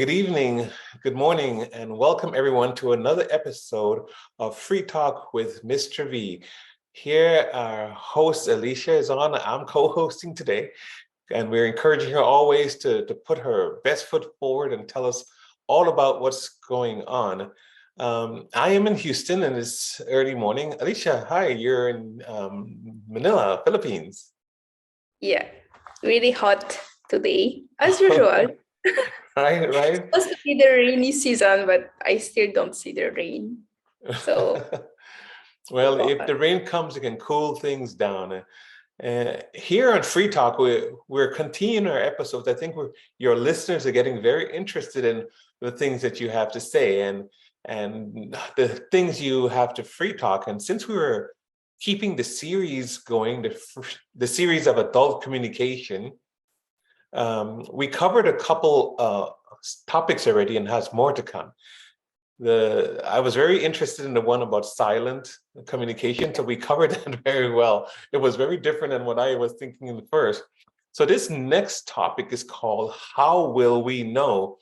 good evening, good morning, and welcome everyone to another episode of Free Talk with Mr. V. Here, our host Alicia is on. I'm co-hosting today, and we're encouraging her always to put her best foot forward and tell us all about what's going on. I am in Houston and it's early morning. Alicia, hi, you're in Manila, Philippines. Yeah, really hot today, as usual. Right. It's supposed to be the rainy season, but I still don't see the rain. So, well, if the rain comes, it can cool things down. Here on Free Talk, we're continuing our episodes. I think your listeners are getting very interested in the things that you have to say and the things you have to free talk. And since we were keeping the series going, the series of adult communication, we covered a couple topics already and has more to come. I was very interested in the one about silent communication, so we covered that very well. It was very different than what I was thinking in the first. So this next topic is called How Will We Know?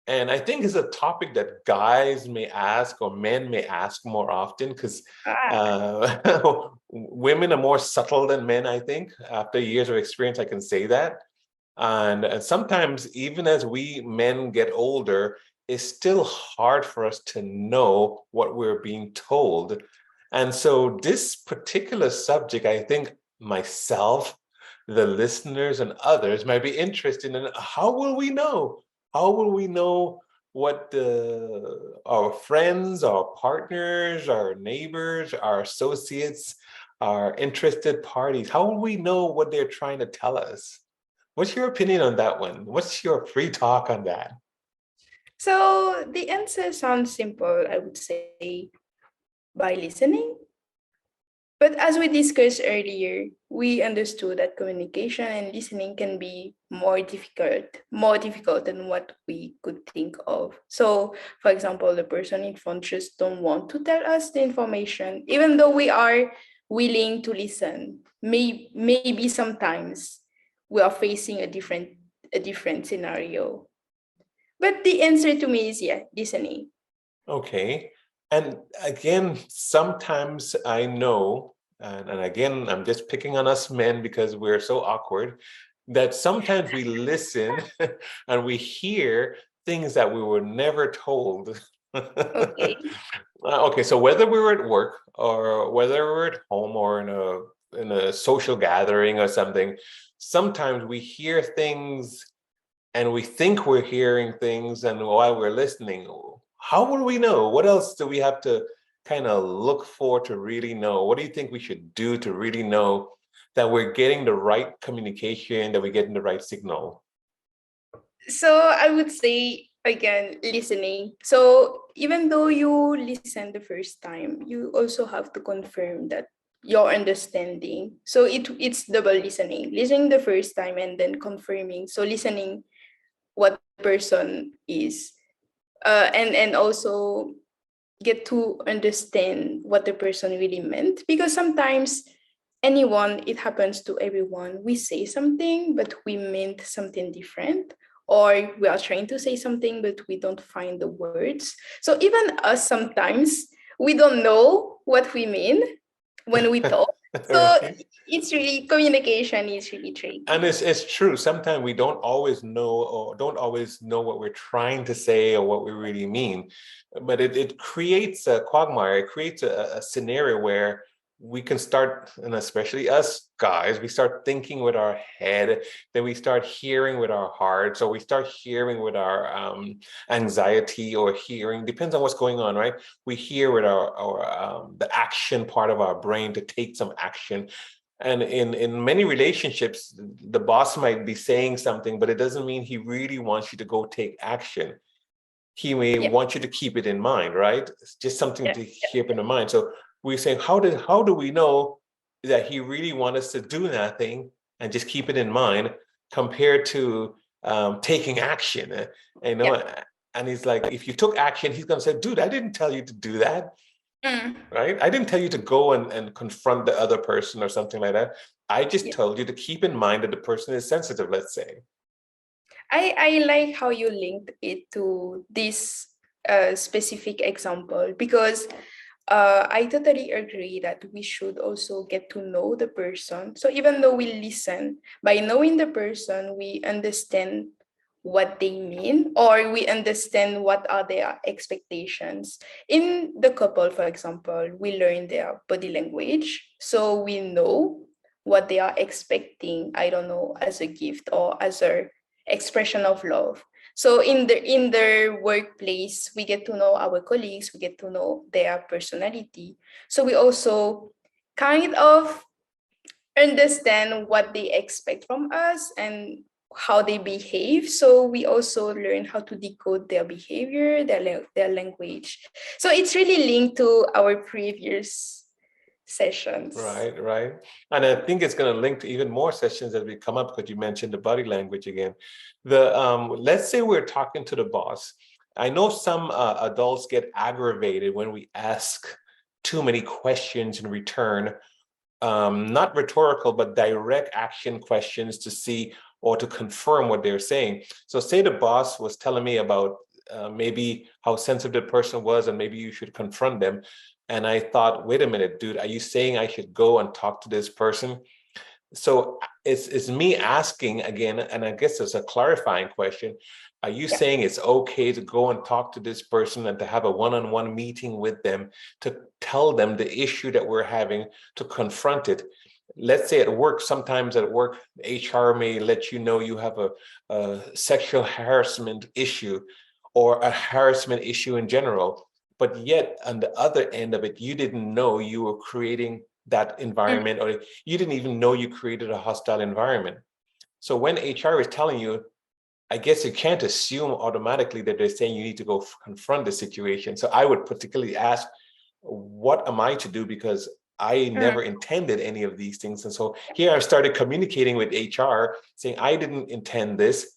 And I think it's a topic that guys may ask or men may ask more often because women are more subtle than men, I think. After years of experience, I can say that. And sometimes even as we men get older, it's still hard for us to know what we're being told. And so this particular subject, I think myself, the listeners and others might be interested in. How will we know? How will we know what our friends, our partners, our neighbors, our associates, our interested parties, how will we know what they're trying to tell us? What's your opinion on that one? What's your free talk on that? So the answer sounds simple, I would say, by listening. But as we discussed earlier, we understood that communication and listening can be more difficult than what we could think of. So, for example, the person in front just don't want to tell us the information, even though we are willing to listen. Maybe sometimes we are facing a different scenario. But the answer to me is listening. Okay. And again, sometimes I know, and again, I'm just picking on us men because we're so awkward, that sometimes we listen and we hear things that we were never told. Okay. Okay, so whether we were at work or whether we're at home or in a social gathering or something, sometimes we hear things and we think we're hearing things, and while we're listening, how will we know? What else do we have to kind of look for to really know? What do you think we should do to really know that we're getting the right communication, that we're getting the right signal? So I would say, again, listening. So even though you listen the first time, you also have to confirm that your understanding. So it's double listening. Listening the first time and then confirming. So listening what the person is. And also get to understand what the person really meant. Because sometimes it happens to everyone. We say something, but we meant something different. Or we are trying to say something, but we don't find the words. So even us, sometimes we don't know what we mean when we talk. So it's really, communication is really tricky. And it's true. Sometimes we don't always know what we're trying to say or what we really mean. But it creates a quagmire. It creates a scenario where we can start, and especially us guys, we start thinking with our head, then we start hearing with our heart. So we start hearing with our anxiety, or hearing, depends on what's going on, right? We hear with our the action part of our brain to take some action. And in many relationships, the boss might be saying something, but it doesn't mean he really wants you to go take action. He may want you to keep it in mind, right? It's just something to keep in mind. So we're saying, how do we know that he really wants us to do nothing and just keep it in mind, compared to taking action? And he's like, if you took action, he's going to say, dude, I didn't tell you to do that. Right? I didn't tell you to go and confront the other person or something like that. I just told you to keep in mind that the person is sensitive, let's say. I like how you linked it to this specific example, because I totally agree that we should also get to know the person. So even though we listen, by knowing the person, we understand what they mean, or we understand what are their expectations. In the couple, for example, we learn their body language. So we know what they are expecting, I don't know, as a gift or as a expression of love. So in their workplace, we get to know our colleagues, we get to know their personality. So we also kind of understand what they expect from us and how they behave. So we also learn how to decode their behavior, their language. So it's really linked to our previous sessions. Right, right. And I think it's going to link to even more sessions as we come up, because you mentioned the body language again. Let's say we're talking to the boss. I know some adults get aggravated when we ask too many questions in return, not rhetorical, but direct action questions to see or to confirm what they're saying. So say the boss was telling me about maybe how sensitive the person was, and maybe you should confront them. And I thought, wait a minute, dude, are you saying I should go and talk to this person? So it's me asking again, and I guess it's a clarifying question. Are you saying it's okay to go and talk to this person and to have a one-on-one meeting with them, to tell them the issue that we're having, to confront it? Let's say at work, sometimes at work, HR may let you know you have a sexual harassment issue or a harassment issue in general. But yet on the other end of it, you didn't know you were creating that environment, or you didn't even know you created a hostile environment. So when HR is telling you, I guess you can't assume automatically that they're saying you need to go confront the situation. So I would particularly ask, what am I to do? Because I never intended any of these things. And so here I started communicating with HR saying, I didn't intend this.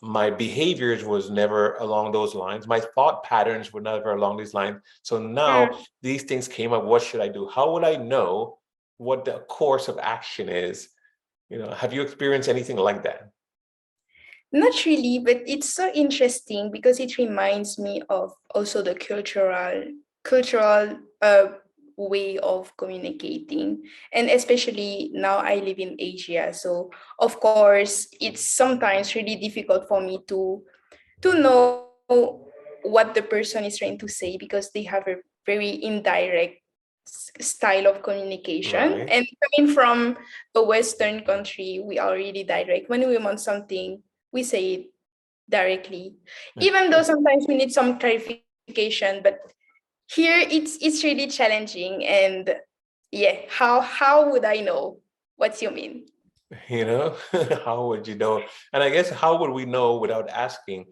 My behaviors was never along those lines. My thought patterns were never along these lines. So now these things came up. What should I do? How would I know what the course of action is? Have you experienced anything like that? Not really, but it's so interesting because it reminds me of also the cultural way of communicating. And especially now I live in Asia. So of course it's sometimes really difficult for me to know what the person is trying to say, because they have a very indirect style of communication. Right. And coming from a Western country, we are really direct. When we want something, we say it directly, even though sometimes we need some clarification. But here it's really challenging. And yeah, how would I know what you mean? How would you know? And I guess how would we know without asking?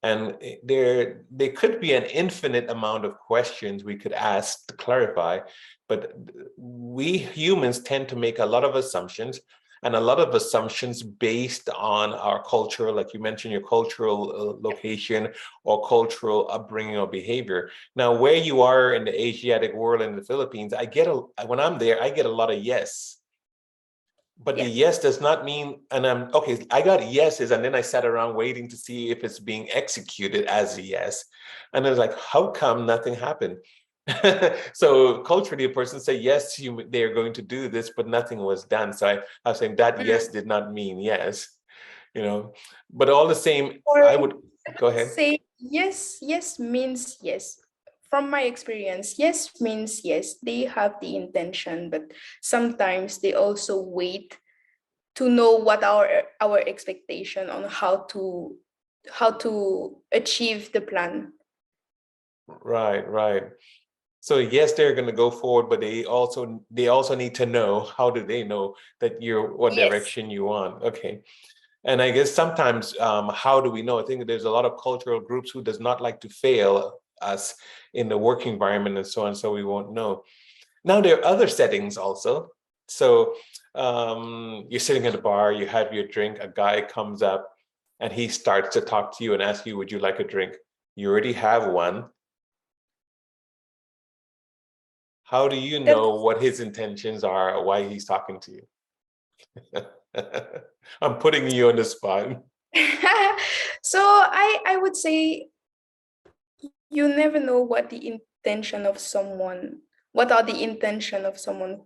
And there could be an infinite amount of questions we could ask to clarify, but we humans tend to make a lot of assumptions, and a lot of assumptions based on our culture, like you mentioned, your cultural location or cultural upbringing or behavior. Now, where you are in the Asiatic world, in the Philippines, when I'm there, I get a lot of yes. But the Yeah. yes does not mean, and I'm okay, I got yeses, and then I sat around waiting to see if it's being executed as a yes. And I was like, how come nothing happened? So culturally, a person say, yes, they're going to do this, but nothing was done. So I was saying that yes did not mean yes. But all the same, Or I would I go would ahead. say yes means yes. From my experience, yes means yes. They have the intention, but sometimes they also wait to know what our expectation on how to achieve the plan. Right, right. So yes, they're going to go forward, but they also need to know, how do they know that you're what Yes. direction you want? Okay. And I guess sometimes, how do we know? I think there's a lot of cultural groups who does not like to fail us in the work environment and so on, so we won't know. Now, there are other settings also. So you're sitting at a bar, you have your drink, a guy comes up and he starts to talk to you and ask you, would you like a drink? You already have one. How do you That's know what his intentions are, why he's talking to you? I'm putting you on the spot. So I would say you never know what are the intention of someone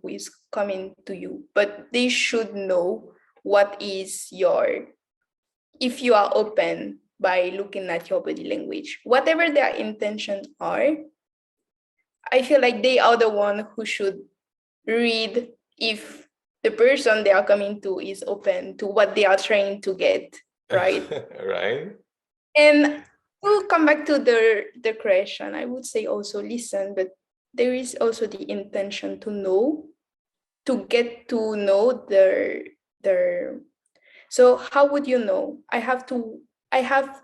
who is coming to you, but they should know what is if you are open by looking at your body language, whatever their intentions are. I feel like they are the one who should read if the person they are coming to is open to what they are trying to get, right? Right? And to come back to the question, I would say also listen, but there is also the intention to know, to get to know their. So how would you know? I have,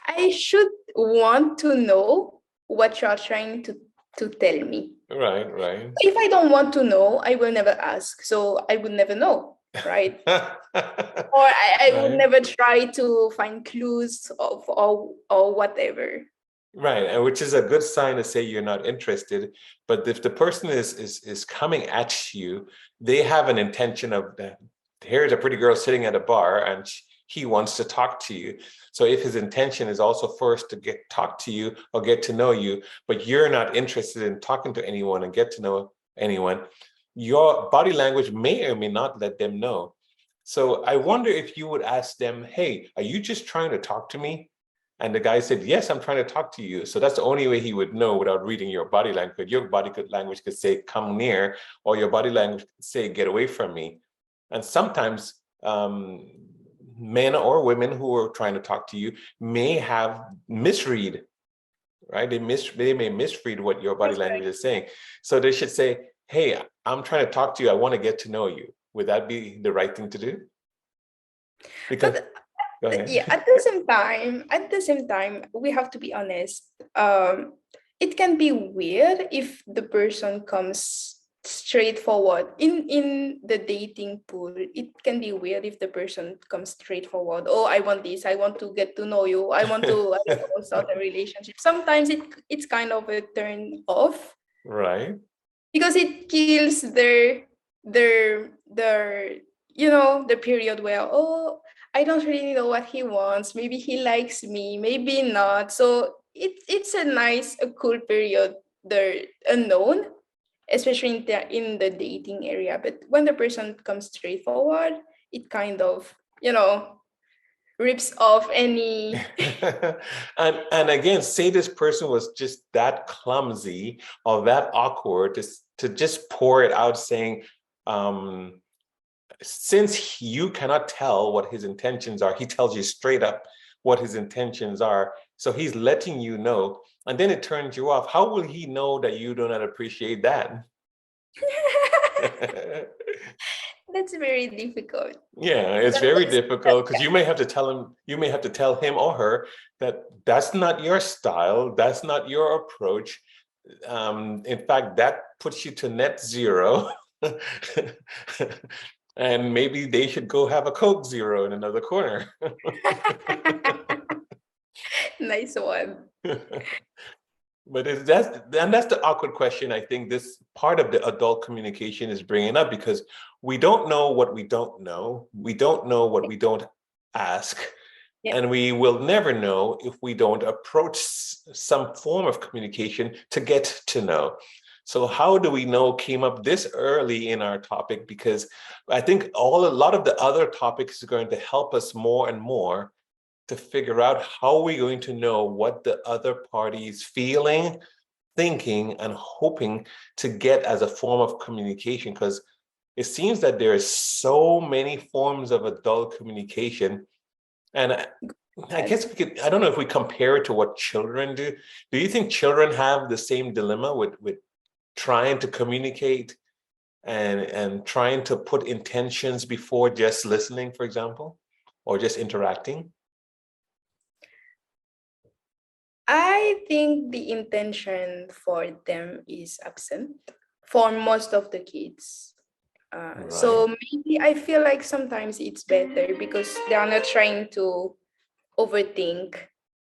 I should want to know what you are trying to tell me. Right, right. If I don't want to know, I will never ask. So I would never know, right? Or I would Right. never try to find clues of or whatever. Right, and which is a good sign to say you're not interested. But if the person is coming at you, they have an intention of here's a pretty girl sitting at a bar and he wants to talk to you. So if his intention is also first to talk to you or get to know you, but you're not interested in talking to anyone and get to know anyone, your body language may or may not let them know. So I wonder if you would ask them, hey, are you just trying to talk to me? And the guy said, yes, I'm trying to talk to you. So that's the only way he would know without reading your body language. Your body language could say, come near, or your body language could say, get away from me. And sometimes men or women who are trying to talk to you may have misread, right? They may misread what your body That's language right. is saying. So they should say, hey, I'm trying to talk to you. I want to get to know you. Would that be the right thing to do? Because, But go yeah, ahead. at the same time, we have to be honest. It can be weird if the person comes straightforward in the dating pool. It can be weird if the person comes straightforward. Oh, I want this. I want to get to know you. I want to, I don't know, start a relationship. Sometimes it's kind of a turn off Right. because it kills their the period where, oh, I don't really know what he wants, maybe he likes me, maybe not. So it's a cool period, the unknown, especially in the dating area. But when the person comes straightforward, it kind of rips off any. And again, say this person was just that clumsy or that awkward to just pour it out saying, since you cannot tell what his intentions are, he tells you straight up what his intentions are. So he's letting you know, and then it turns you off. How will he know that you do not appreciate that? That's very difficult. Yeah, it's very difficult because you may have to tell him, you may have to tell him or her that that's not your style, that's not your approach. In fact, that puts you to net zero. And maybe they should go have a Coke Zero in another corner. Nice one. But that's the awkward question I think this part of the adult communication is bringing up, because we don't know what we don't know. We don't know what we don't ask. Yep. And we will never know if we don't approach some form of communication to get to know. So how do we know came up this early in our topic? Because I think a lot of the other topics are going to help us more and more to figure out how we're going to know what the other party is feeling, thinking, and hoping to get as a form of communication. Because it seems that there are so many forms of adult communication. And I guess I don't know if we compare it to what children do. Do you think children have the same dilemma with trying to communicate and trying to put intentions before just listening, for example, or just interacting? I think the intention for them is absent for most of the kids. Right. So maybe I feel like sometimes it's better because they are not trying to overthink,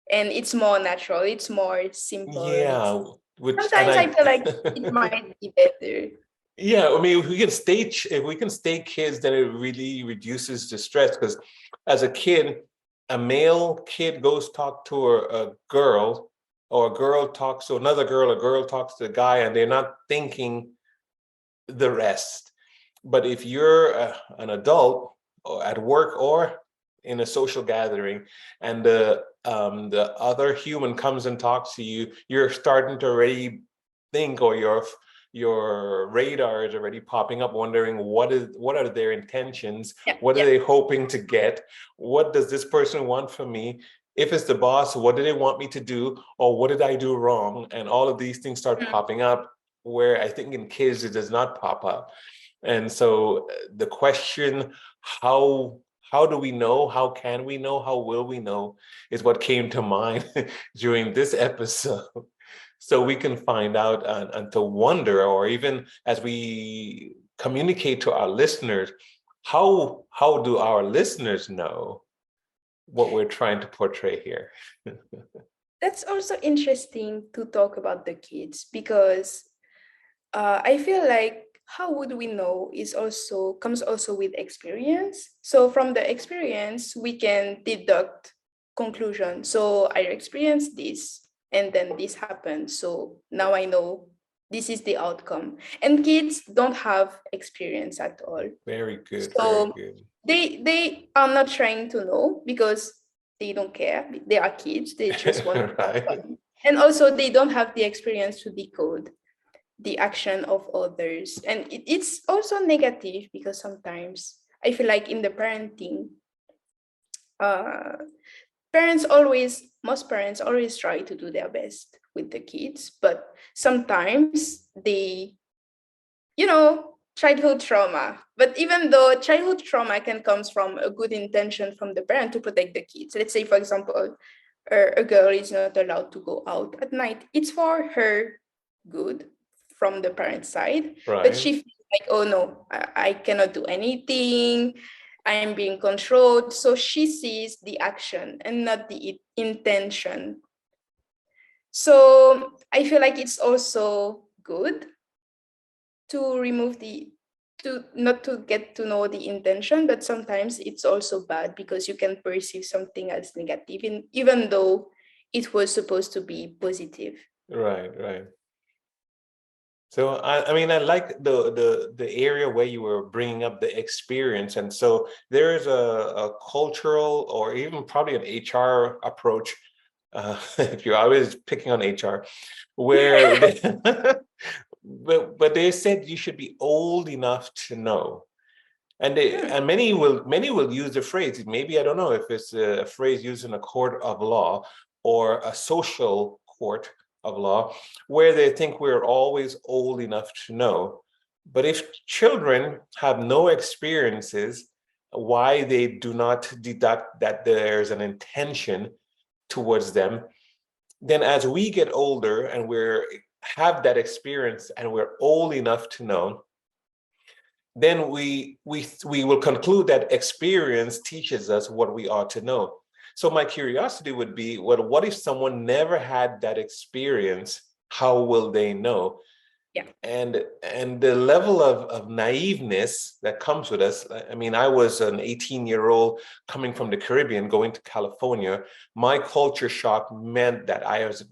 and it's more natural, it's more simple. It's Yeah, which and sometimes I feel like it might be better. yeah, I mean, if we can stay kids, then it really reduces the stress. Because as a kid, a male kid goes talk to a girl, or a girl talks to another girl, a girl talks to a guy, and they're not thinking the rest. But if you're an adult or at work or in a social gathering, and the other human comes and talks to you, you're starting to already think, or your radar is already popping up, wondering what are their intentions, Yeah, what are yeah. they hoping to get, what does this person want from me? If it's the boss, what do they want me to do, or what did I do wrong? And all of these things start popping up, where I think in kids it does not pop up. And so the question, how do we know? How can we know? How will we know? Is what came to mind during this episode. So we can find out and to wonder, or even as we communicate to our listeners, how do our listeners know what we're trying to portray here? That's also interesting to talk about the kids, because I feel like how would we know is also comes also with experience. So from the experience, we can deduct conclusion. So I experienced this, and then this happened. So now I know this is the outcome. And kids don't have experience at all. Very good, very So good. they are not trying to know because they don't care. They are kids. They just want to have Right. fun. And also they don't have the experience to decode the action of others. And it's also negative because sometimes I feel like in the parenting, uh, most parents always try to do their best with the kids, but sometimes they, childhood trauma. But even though childhood trauma can comes from a good intention from the parent to protect the kids. Let's say, for example, a girl is not allowed to go out at night. It's for her good from the parent side, but Right. she feels like, oh no, I cannot do anything. I am being controlled. So she sees the action and not the intention. So I feel like it's also good to remove to not to get to know the intention, but sometimes it's also bad because you can perceive something as negative, even though it was supposed to be positive. Right, right. So I mean, I like the area where you were bringing up the experience, and so there is a cultural, or even probably an HR approach, if you're always picking on HR, where they, but they said you should be old enough to know. And Hmm. many will use the phrase. Maybe I don't know if it's a phrase used in a court of law or a social court of law, where they think we're always old enough to know. But if children have no experiences, why they do not deduct that there's an intention towards them, then as we get older and we're have that experience and we're old enough to know, then we will conclude that experience teaches us what we ought to know. So my curiosity would be, well, what if someone never had that experience? How will they know? Yeah. And the level of naiveness that comes with us. I mean, I was an 18-year-old coming from the Caribbean going to California. My culture shock meant that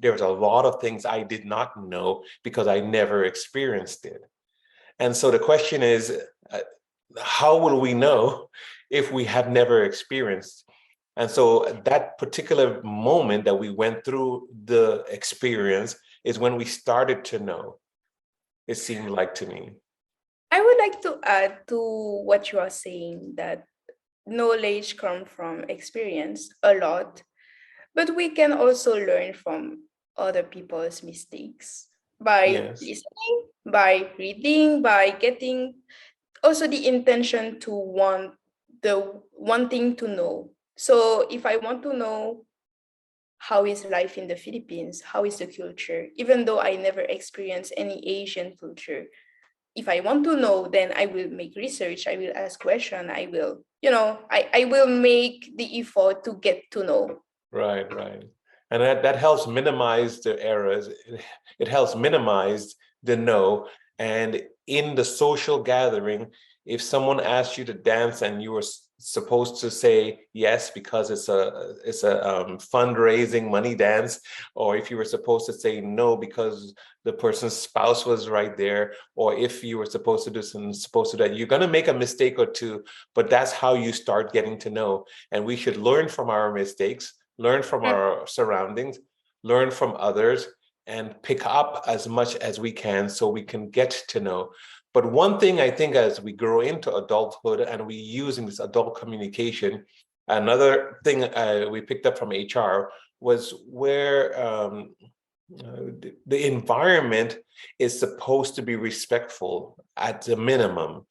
there was a lot of things I did not know because I never experienced it. And so the question is, how will we know if we have never experienced? And so that particular moment that we went through the experience is when we started to know, it seemed like to me. I would like to add to what you are saying that knowledge comes from experience a lot, but we can also learn from other people's mistakes by Yes. listening, by reading, by getting also the intention to wanting to know. So if I want to know how is life in the Philippines, how is the culture, even though I never experienced any Asian culture, if I want to know, then I will make research, I will ask question, I will, I will make the effort to get to know. Right, right. And that helps minimize the errors. It helps minimize the no. And in the social gathering, if someone asks you to dance and supposed to say yes because it's a fundraising money dance, or if you were supposed to say no because the person's spouse was right there, or if you were supposed to do something, supposed to do that. You're going to make a mistake or two, but that's how you start getting to know. And we should learn from our mistakes, learn from our surroundings, learn from others, and pick up as much as we can so we can get to know. But one thing I think as we grow into adulthood and we using this adult communication, another thing we picked up from HR was where the environment is supposed to be respectful at the minimum,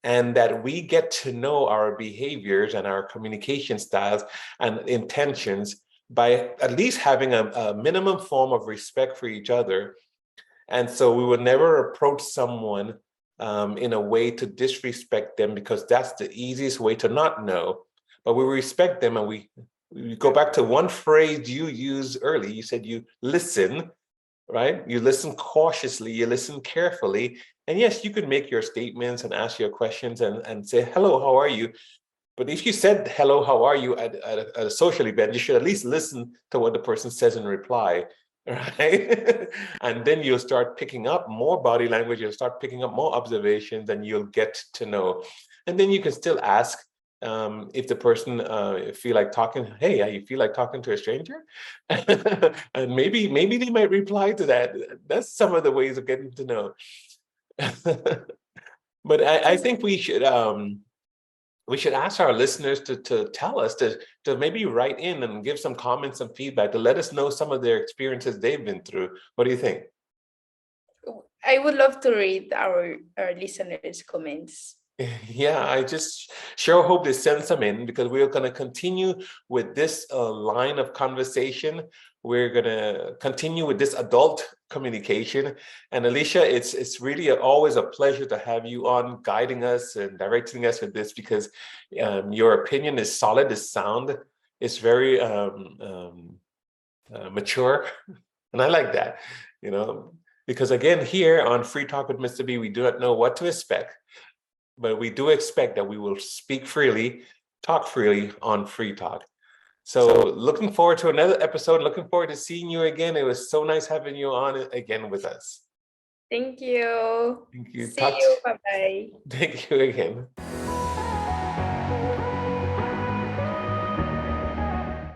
and that we get to know our behaviors and our communication styles and intentions by at least having a minimum form of respect for each other. And so we would never approach someone in a way to disrespect them, because that's the easiest way to not know. But we respect them, and we go back to one phrase you used early. You said you listen, right? You listen cautiously, you listen carefully. And yes, you could make your statements and ask your questions and say, hello, how are you? But if you said, hello, how are you at a social event, you should at least listen to what the person says in reply, right? And then you'll start picking up more body language, you'll start picking up more observations, and you'll get to know. And then you can still ask if the person feel like talking, hey, you feel like talking to a stranger? And maybe they might reply to that. That's some of the ways of getting to know. But I think we should ask our listeners to tell us, to maybe write in and give some comments and feedback, to let us know some of their experiences they've been through. What do you think? I would love to read our listeners' comments. Yeah, I just sure hope they send some in, because we're going to continue with this line of conversation. We're going to continue with this adult communication. And Alicia, it's really always a pleasure to have you on, guiding us and directing us with this, because your opinion is solid, is sound, it's very mature. And I like that, because again, here on Free Talk with Mr. B, we do not know what to expect. But we do expect that we will speak freely, talk freely on Free Talk. So looking forward to another episode. Looking forward to seeing you again. It was so nice having you on again with us. Thank you. Thank you. See you. Bye-bye. Thank you again.